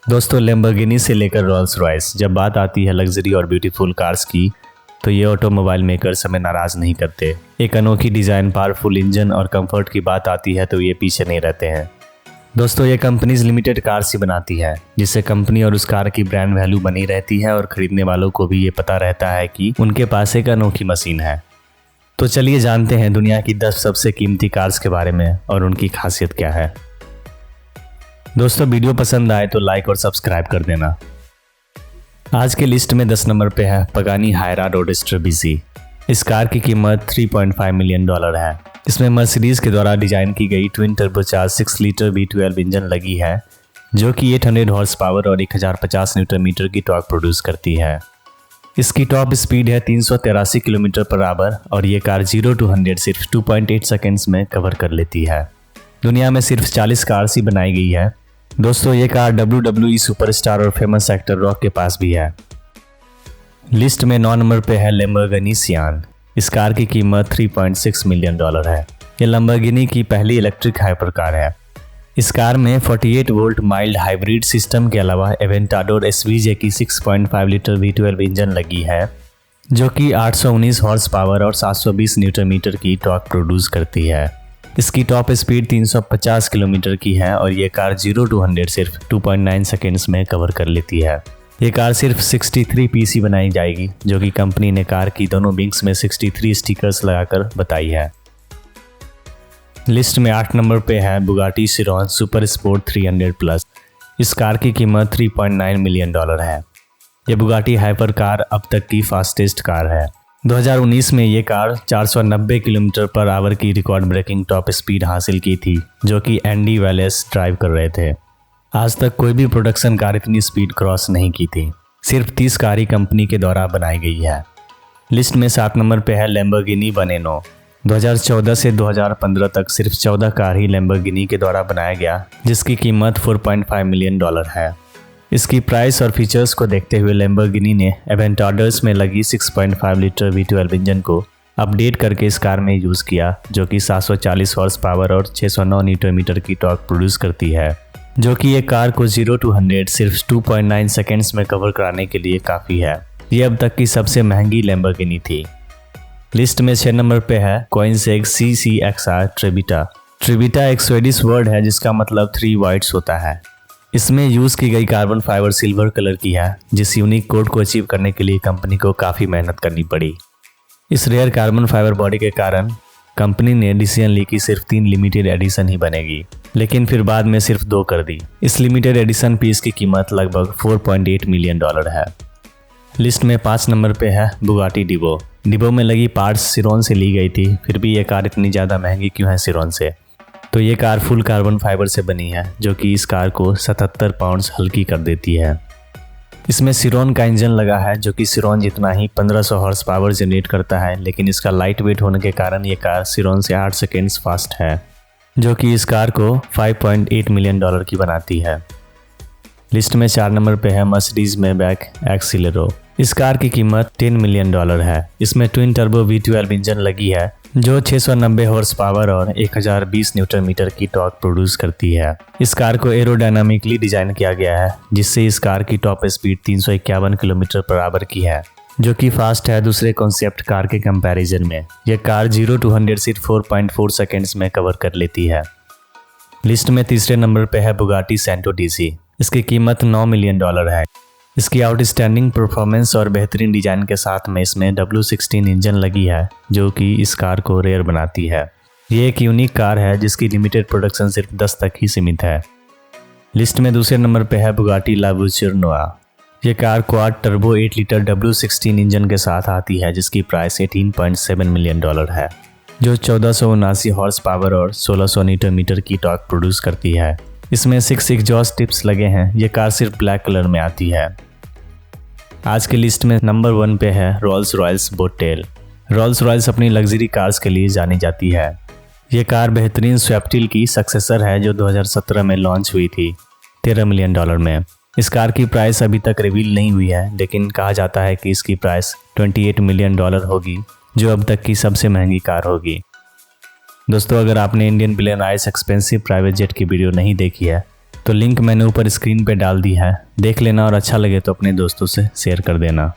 दोस्तों, लैम्बोर्गिनी से लेकर रोल्स रॉयस, जब बात आती है लग्जरी और ब्यूटीफुल कार्स की तो ये ऑटोमोबाइल मेकर्स हमें नाराज़ नहीं करते। एक अनोखी डिज़ाइन, पावरफुल इंजन और कंफर्ट की बात आती है तो ये पीछे नहीं रहते हैं। दोस्तों, ये कंपनीज लिमिटेड कार्स ही बनाती है, जिससे कंपनी और उस कार की ब्रांड वैल्यू बनी रहती है और खरीदने वालों को भी ये पता रहता है कि उनके पास एक अनोखी मशीन है। तो चलिए जानते हैं दुनिया की 10 सबसे कीमती कार्स के बारे में और उनकी खासियत क्या है। दोस्तों, वीडियो पसंद आए तो लाइक और सब्सक्राइब कर देना। आज के लिस्ट में 10 नंबर पे है पगानी हायरा रोडस्टर बीसी। इस कार की कीमत $3.5 मिलियन है। इसमें मर्सिडीज के द्वारा डिजाइन की गई twin turbocharge 6 litre V12 engine लगी है, जो कि 800 हॉर्स पावर और 1050 न्यूटन मीटर की टॉर्क प्रोड्यूस करती है। इसकी टॉप स्पीड है 383 किलोमीटर पर आवर और ये कार 0 to 100 सिर्फ 2.8 सेकेंड्स में कवर कर लेती है। दुनिया में सिर्फ 40 कार्स ही बनाई गई है। दोस्तों, ये कार WWE सुपरस्टार और फेमस एक्टर रॉक के पास भी है। लिस्ट में 9 नंबर पे है लैम्बोर्गिनी सियान। इस कार की कीमत $3.6 मिलियन है। यह लैम्बोर्गिनी की पहली इलेक्ट्रिक हाइपर कार है। इस कार में 48 वोल्ट माइल्ड हाइब्रिड सिस्टम के अलावा एवेंटाडोर SVJ की 6.5 लीटर V12 इंजन लगी है, जो कि 819 हॉर्स पावर और 720 न्यूटन मीटर की टॉर्क प्रोड्यूस करती है। इसकी टॉप स्पीड 350 किलोमीटर की है और ये कार 0 to 100 सिर्फ 2.9 सेकेंड्स में कवर कर लेती है। ये कार सिर्फ 63 पीस ही बनाई जाएगी, जो कि कंपनी ने कार की दोनों विंग्स में 63 स्टिकर्स लगाकर बताई है। लिस्ट में 8 नंबर पे है बुगाटी चिरॉन सुपर स्पोर्ट 300+। इस कार की कीमत $3.9 मिलियन है। यह बुगाटी हाइपर कार अब तक की फास्टेस्ट कार है। 2019 में ये कार 490 किलोमीटर पर आवर की रिकॉर्ड ब्रेकिंग टॉप स्पीड हासिल की थी, जो कि एंडी वेलेस ड्राइव कर रहे थे। आज तक कोई भी प्रोडक्शन कार इतनी स्पीड क्रॉस नहीं की थी। सिर्फ 30 कार ही कंपनी के द्वारा बनाई गई है। लिस्ट में 7 नंबर पे है लैम्बोर्गिनी बलेनो। 2014 से 2015 तक सिर्फ 14 कार ही लैम्बोर्गिनी के द्वारा बनाया गया, जिसकी कीमत $4.5 मिलियन है। इसकी प्राइस और फीचर्स को देखते हुए लैम्बोर्गिनी ने एवेंटाडोर्स में लगी 6.5 लीटर V12 इंजन को अपडेट करके इस कार में यूज़ किया, जो कि 740 हॉर्स पावर और 609 न्यूटन मीटर की टॉर्क प्रोड्यूस करती है, जो कि एक कार को 0 to 100 सिर्फ 2.9 सेकेंड्स में कवर कराने के लिए काफ़ी है। ये अब तक की सबसे महंगी लैम्बोर्गिनी थी। लिस्ट में 6 नंबर पे है कोइनसेग CCXR ट्रिबिटा। ट्रिबिटा एक स्वीडिश वर्ड है जिसका मतलब 3 वाइट्स होता है। इसमें यूज़ की गई कार्बन फाइबर सिल्वर कलर की है, जिस यूनिक कोड को अचीव करने के लिए कंपनी को काफ़ी मेहनत करनी पड़ी। इस रेयर कार्बन फाइबर बॉडी के कारण कंपनी ने डिसीजन ली कि सिर्फ 3 लिमिटेड एडिशन ही बनेगी, लेकिन फिर बाद में सिर्फ 2 कर दी। इस लिमिटेड एडिशन पीस की कीमत लगभग $4.8 मिलियन है। लिस्ट में 5 नंबर पे है बुगाटी डिबो। डिबो में लगी पार्ट्स चिरॉन से ली गई थी, फिर भी ये कार इतनी ज़्यादा महंगी क्यों है चिरॉन से? तो ये कार फुल कार्बन फाइबर से बनी है, जो कि इस कार को 77 पाउंड्स हल्की कर देती है। इसमें चिरॉन का इंजन लगा है, जो कि चिरॉन जितना ही 1500 हॉर्स पावर जनरेट करता है, लेकिन इसका लाइट वेट होने के कारण ये कार चिरॉन से 8 सेकेंड्स फास्ट है, जो कि इस कार को $5.8 मिलियन की बनाती है। लिस्ट में 4 नंबर पे है मर्सिडीज मैybach एक्सीलेरो। इस कार की कीमत $10 मिलियन है। इसमें ट्विन टर्बो V12 इंजन लगी है, जो 690 हॉर्स पावर और 1020 न्यूटन मीटर की टॉर्क प्रोड्यूस करती है। इस कार को एरोडायनामिकली डिजाइन किया गया है, जिससे इस कार की top speed 351 kilometre per hour की है, जो कि फास्ट है दूसरे कॉन्सेप्ट कार के कंपैरिजन में। यह कार 0 to 100 सिर्फ 4.4 सेकेंड्स में कवर कर लेती है। लिस्ट में तीसरे नंबर पे है बुगाटी सैंटो DC। इसकी कीमत $9 मिलियन है। इसकी आउटस्टैंडिंग परफॉर्मेंस और बेहतरीन डिजाइन के साथ में इसमें W16 इंजन लगी है, जो कि इस कार को रेयर बनाती है। ये एक यूनिक कार है जिसकी लिमिटेड प्रोडक्शन सिर्फ 10 तक ही सीमित है। लिस्ट में दूसरे नंबर पे है बुगाटी लावुचर नोआ। ये car quad turbo 8 litre W16 engine के साथ आती है, जिसकी प्राइस $18.7 मिलियन है, जो 1479 हॉर्स पावर और 1600 न्यूटन मीटर की टॉर्क प्रोड्यूस करती है। इसमें 6 एग्जॉस्ट टिप्स लगे हैं। ये कार सिर्फ ब्लैक कलर में आती है। आज की लिस्ट में नंबर 1 पे है Rolls Royce bottle. Rolls Royce अपनी लग्जरी कार्स के लिए जानी जाती है। ये कार बेहतरीन स्वेप्टिल की सक्सेसर है, जो 2017 में लॉन्च हुई थी $13 मिलियन में। इस कार की प्राइस अभी तक रिवील नहीं हुई है, लेकिन कहा जाता है कि इसकी प्राइस $28 मिलियन होगी, जो अब तक की सबसे महंगी कार होगी। दोस्तों, अगर आपने Indian billionaires expensive private jet की वीडियो नहीं देखी है तो लिंक मैंने ऊपर स्क्रीन पे डाल दी है, देख लेना और अच्छा लगे तो अपने दोस्तों से शेयर कर देना।